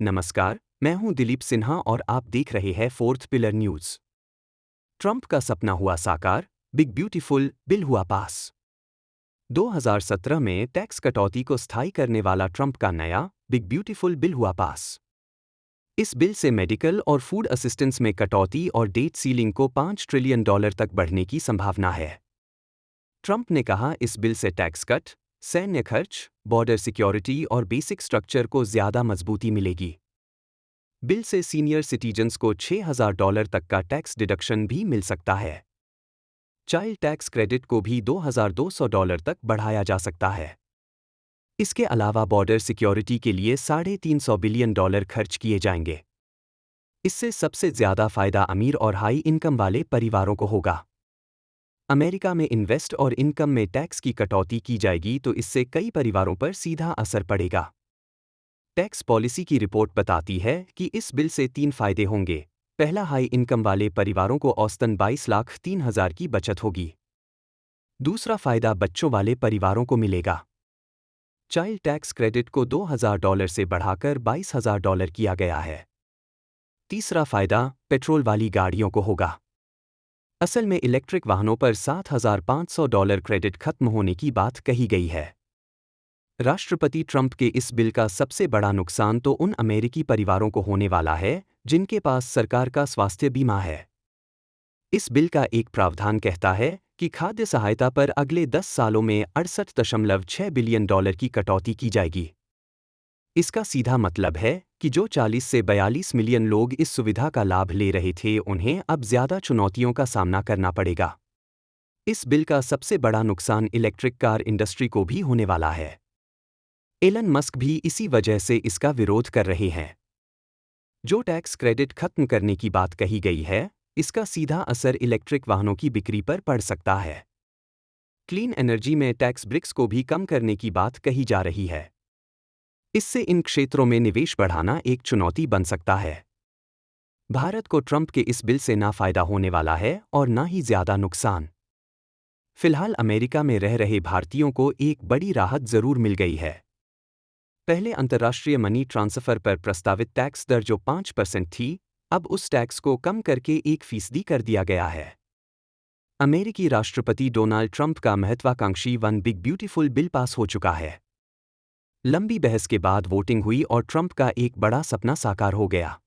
नमस्कार, मैं हूं दिलीप सिन्हा और आप देख रहे हैं फोर्थ पिलर न्यूज। ट्रंप का सपना हुआ साकार, बिग ब्यूटीफुल बिल हुआ पास। 2017 में टैक्स कटौती को स्थायी करने वाला ट्रंप का नया बिग ब्यूटीफुल बिल हुआ पास। इस बिल से मेडिकल और फूड असिस्टेंस में कटौती और डेट सीलिंग को $5 ट्रिलियन तक बढ़ने की संभावना है। ट्रंप ने कहा, इस बिल से टैक्स कट, सैन्य खर्च, बॉर्डर सिक्योरिटी और बेसिक स्ट्रक्चर को ज्यादा मजबूती मिलेगी। बिल से सीनियर सिटीजन्स को $6,000 तक का टैक्स डिडक्शन भी मिल सकता है। चाइल्ड टैक्स क्रेडिट को भी $2,200 तक बढ़ाया जा सकता है। इसके अलावा बॉर्डर सिक्योरिटी के लिए $350 बिलियन खर्च किए जाएंगे। इससे सबसे ज्यादा फायदा अमीर और हाई इनकम वाले परिवारों को होगा। अमेरिका में इन्वेस्ट और इनकम में टैक्स की कटौती की जाएगी तो इससे कई परिवारों पर सीधा असर पड़ेगा। टैक्स पॉलिसी की रिपोर्ट बताती है कि इस बिल से 3 फायदे होंगे। पहला, हाई इनकम वाले परिवारों को औसतन 22,03,000 की बचत होगी। दूसरा फायदा बच्चों वाले परिवारों को मिलेगा। चाइल्ड टैक्स क्रेडिट को $2,000 से बढ़ाकर $22,000 किया गया है। तीसरा फायदा पेट्रोल वाली गाड़ियों को होगा। असल में इलेक्ट्रिक वाहनों पर $7,500 क्रेडिट खत्म होने की बात कही गई है। राष्ट्रपति ट्रंप के इस बिल का सबसे बड़ा नुकसान तो उन अमेरिकी परिवारों को होने वाला है जिनके पास सरकार का स्वास्थ्य बीमा है। इस बिल का एक प्रावधान कहता है कि खाद्य सहायता पर अगले 10 सालों में $68.6 बिलियन की कटौती की जाएगी। इसका सीधा मतलब है कि जो 40 से 42 मिलियन लोग इस सुविधा का लाभ ले रहे थे, उन्हें अब ज्यादा चुनौतियों का सामना करना पड़ेगा। इस बिल का सबसे बड़ा नुकसान इलेक्ट्रिक कार इंडस्ट्री को भी होने वाला है। एलन मस्क भी इसी वजह से इसका विरोध कर रहे हैं। जो टैक्स क्रेडिट खत्म करने की बात कही गई है, इसका सीधा असर इलेक्ट्रिक वाहनों की बिक्री पर पड़ सकता है। क्लीन एनर्जी में टैक्स ब्रेक्स को भी कम करने की बात कही जा रही है। इससे इन क्षेत्रों में निवेश बढ़ाना एक चुनौती बन सकता है। भारत को ट्रंप के इस बिल से ना फायदा होने वाला है और ना ही ज्यादा नुकसान। फिलहाल अमेरिका में रह रहे भारतीयों को एक बड़ी राहत जरूर मिल गई है। पहले अंतर्राष्ट्रीय मनी ट्रांसफर पर प्रस्तावित टैक्स दर जो 5% थी, अब उस टैक्स को कम करके 1% कर दिया गया है। अमेरिकी राष्ट्रपति डोनाल्ड ट्रंप का महत्वाकांक्षी one big beautiful bill pass हो चुका है। लंबी बहस के बाद वोटिंग हुई और ट्रंप का एक बड़ा सपना साकार हो गया।